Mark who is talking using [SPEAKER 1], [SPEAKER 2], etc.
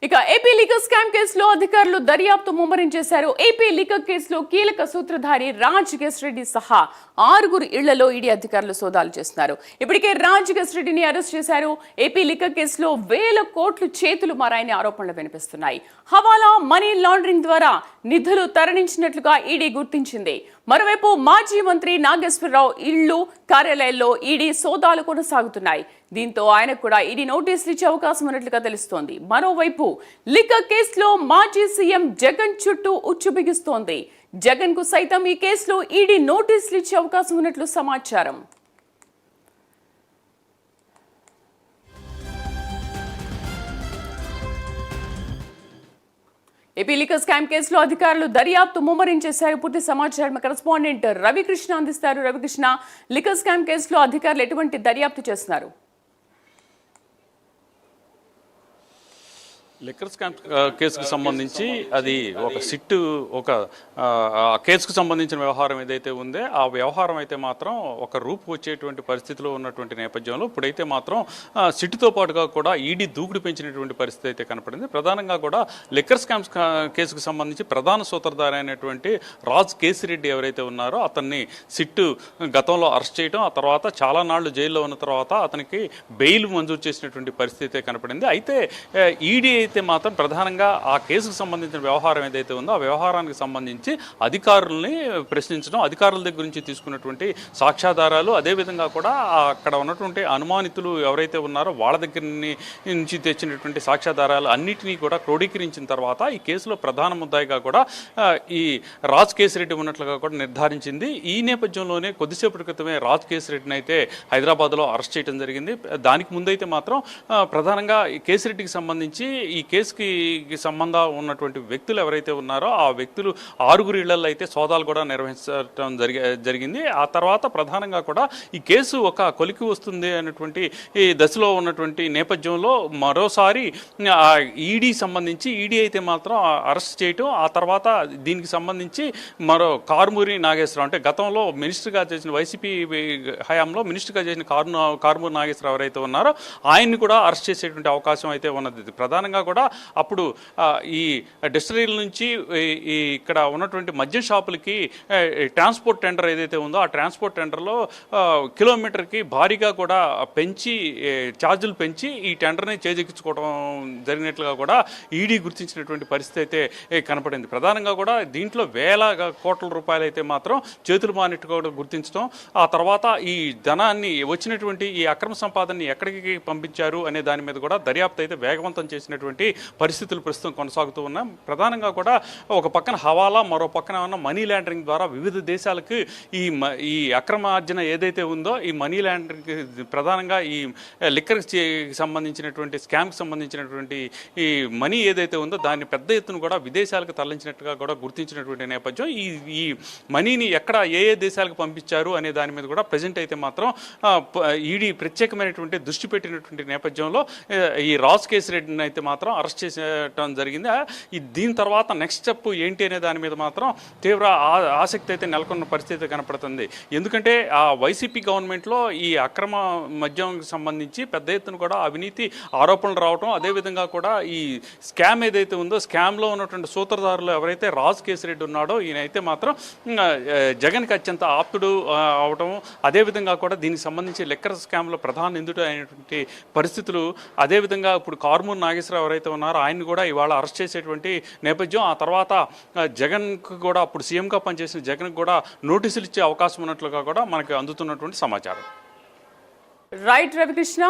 [SPEAKER 1] ఇక AP liquor scam కేసులో అధికారులు దర్యాప్తు ముమ్మరం చేశారు. ఏపీ లిక్కర్ కేసులో కీలక సూత్రధారి రాజ్ రెడ్డి సహా 6 ఇళ్లలో ఈడీ అధికారులు సోదాలు చేస్తున్నారు. ఇప్పటికే రాజ్ రెడ్డిని అరెస్ట్ చేశారు. ఏపీ లిక్కర్ కేసులో వేల కోట్లు చేతులు మారాయని ఆరోపణలు వినిపిస్తున్నాయి. హవాలా, మనీ లాండరింగ్ ద్వారా నిధులు తరలించినట్లుగా ఈడీ గుర్తించింది. మరోవైపు మాజీ మంత్రి నాగేశ్వరరావు ఇళ్లు, కార్యాలయాల్లో ఈడీ సోదాలు కొనసాగుతున్నాయి. దీంతో ఆయనకు కూడా ఈడీ నోటీసులు ఇచ్చే అవకాశం ఉన్నట్లుగా తెలుస్తోంది. మరోవైపు లిక్కర్ కేసులో మాజీ సీఎం జగన్ చుట్టూ ఉచ్చు బిగిస్తోంది. జగన్ కు సైతం ఈ కేసులో ఈడీ నోటీసులు ఇచ్చే అవకాశం ఉన్నట్లు సమాచారం. ఏపీ లిక్కర్ స్కామ్ కేసులో అధికారులు దర్యాప్తు ముమ్మరం చేశారు. పూర్తి సమాచారం కరెస్పాండెంట్ రవికృష్ణ అందిస్తారు. రవికృష్ణ, లిక్కర్ స్కామ్ కేసులో అధికారులు ఎటువంటి దర్యాప్తు చేస్తున్నారు?
[SPEAKER 2] లిక్కర్ స్కామ్ కేసుకు సంబంధించి అది ఒక సిట్టు కేసుకు సంబంధించిన వ్యవహారం ఏదైతే ఉందో ఆ వ్యవహారం అయితే మాత్రం ఒక రూపు వచ్చేటువంటి పరిస్థితిలో ఉన్నటువంటి నేపథ్యంలో ఇప్పుడైతే మాత్రం సిట్టుతో పాటుగా కూడా ఈడీ దూకుడు పెంచినటువంటి పరిస్థితి అయితే కనపడింది. ప్రధానంగా కూడా లిక్కర్ స్కామ్ కేసుకు సంబంధించి ప్రధాన సూత్రధారి అయినటువంటి రాజ్ రెడ్డి ఎవరైతే ఉన్నారో అతన్ని సిట్టు గతంలో అరెస్ట్ చేయడం, ఆ తర్వాత చాలా నాళ్లు జైల్లో ఉన్న తర్వాత అతనికి బెయిల్ మంజూరు చేసినటువంటి పరిస్థితి కనపడింది. అయితే ఈడీ అయితే మాత్రం ప్రధానంగా ఆ కేసుకు సంబంధించిన వ్యవహారం ఏదైతే ఉందో ఆ వ్యవహారానికి సంబంధించి అధికారుల్ని ప్రశ్నించడం, అధికారుల దగ్గర నుంచి తీసుకున్నటువంటి సాక్ష్యాధారాలు, అదేవిధంగా కూడా అక్కడ ఉన్నటువంటి అనుమానితులు ఎవరైతే ఉన్నారో వాళ్ళ దగ్గర నుంచి తెచ్చినటువంటి సాక్ష్యాధారాలు అన్నిటినీ కూడా క్రోడీకరించిన తర్వాత ఈ కేసులో ప్రధాన ముద్దాయిగా కూడా ఈ రాజ్ రెడ్డి ఉన్నట్లుగా కూడా నిర్ధారించింది. ఈ నేపథ్యంలోనే కొద్దిసేపటి క్రితమే రాజ్ రెడ్డిని అయితే హైదరాబాద్లో అరెస్ట్ చేయడం జరిగింది. దానికి ముందైతే మాత్రం ప్రధానంగా ఈ కేసిరెడ్డికి సంబంధించి ఈ కేసుకి సంబంధం ఉన్నటువంటి వ్యక్తులు ఎవరైతే ఉన్నారో ఆ వ్యక్తులు 6 ఇళ్లలో అయితే సోదాలు కూడా నిర్వహించడం జరిగింది. ఆ తర్వాత ప్రధానంగా కూడా ఈ కేసు ఒక కొలికి వస్తుంది అనేటువంటి ఈ దశలో ఉన్నటువంటి నేపథ్యంలో మరోసారి ఈడీ అయితే మాత్రం అరెస్ట్ చేయటం, ఆ తర్వాత దీనికి సంబంధించి మరో కారుమూరి నాగేశ్వరరావు అంటే గతంలో మినిస్టర్గా చేసిన వైసీపీ హయాంలో మినిస్టర్గా చేసిన కారుమూరి నాగేశ్వరరావు ఎవరైతే ఉన్నారో ఆయన్ని కూడా అరెస్ట్ చేసేటువంటి అవకాశం అయితే ఉన్నది. ప్రధానంగా కూడా అప్పుడు ఈ డిస్టరీల నుంచి ఇక్కడ ఉన్నటువంటి మద్యం షాపులకి ట్రాన్స్పోర్ట్ టెండర్ ఏదైతే ఉందో ఆ ట్రాన్స్పోర్ట్ టెండర్లో కిలోమీటర్కి భారీగా కూడా పెంచి ఛార్జీలు పెంచి ఈ టెండర్ని చేజెక్కించుకోవడం జరిగినట్లుగా కూడా ఈడీ గుర్తించినటువంటి పరిస్థితి అయితే కనపడింది. ప్రధానంగా కూడా దీంట్లో వేల కోట్ల రూపాయలు అయితే మాత్రం చేతులు మానిట్టుగా కూడా గుర్తించడం, ఆ తర్వాత ఈ ధనాన్ని వచ్చినటువంటి ఈ అక్రమ సంపాదనని ఎక్కడికి పంపించారు అనే దాని మీద కూడా దర్యాప్తు అయితే వేగవంతం చేసినటువంటి పరిస్థితులు ప్రస్తుతం కొనసాగుతూ ఉన్నాయి. ప్రధానంగా కూడా ఒక పక్కన హవాలా, మరో పక్కన ఉన్న మనీ లాండరింగ్ ద్వారా వివిధ దేశాలకు ఈ అక్రమార్జన ఏదైతే ఉందో ఈ మనీ లాండరింగ్ ప్రధానంగా ఈ లిక్కర్ సంబంధించినటువంటి స్కామ్కి సంబంధించినటువంటి ఈ మనీ ఏదైతే ఉందో దాన్ని పెద్ద ఎత్తున కూడా విదేశాలకు తరలించినట్టుగా కూడా గుర్తించినటువంటి నేపథ్యం ఈ మనీని ఎక్కడ ఏ దేశాలకు పంపించారు అనే దాని మీద కూడా ప్రజెంట్ అయితే మాత్రం ఈడీ ప్రత్యేకమైనటువంటి దృష్టి పెట్టినటువంటి నేపథ్యంలో ఈ రాజ్ రెడ్డిని అయితే మాత్రం అరెస్ట్ చేసేయడం జరిగింది. దీని తర్వాత నెక్స్ట్ స్టెప్ ఏంటి అనే దాని మీద మాత్రం తీవ్ర ఆసక్తి అయితే నెలకొన్న పరిస్థితి కనపడుతుంది. ఎందుకంటే ఆ వైసీపీ గవర్నమెంట్లో ఈ అక్రమ మద్యం సంబంధించి పెద్ద ఎత్తున కూడా అవినీతి ఆరోపణలు రావడం, అదేవిధంగా కూడా ఈ స్కామ్ ఏదైతే ఉందో స్కామ్లో ఉన్నటువంటి సూత్రధారులు ఎవరైతే రాజ్ రెడ్డి ఉన్నాడో ఈయన అయితే మాత్రం జగన్కి అత్యంత ఆప్తుడు అవడం, అదేవిధంగా కూడా దీనికి సంబంధించి లిక్కర్ స్కామ్లో ప్రధాన నిందితుడు అయినటువంటి పరిస్థితులు, అదేవిధంగా ఇప్పుడు కారుమూరి నాగేశ్వరరావు ఎవరైతే ఉన్నారో ఆయన్ని కూడా ఇవాళ అరెస్ట్ చేసేటువంటి నేపథ్యం, ఆ తర్వాత జగన్కు కూడా అప్పుడు సీఎంగా పనిచేసిన జగన్కి కూడా నోటీసులు ఇచ్చే అవకాశం ఉన్నట్లుగా కూడా మనకి అందుతున్నటువంటి సమాచారం.
[SPEAKER 1] రైట్ రవికృష్ణ.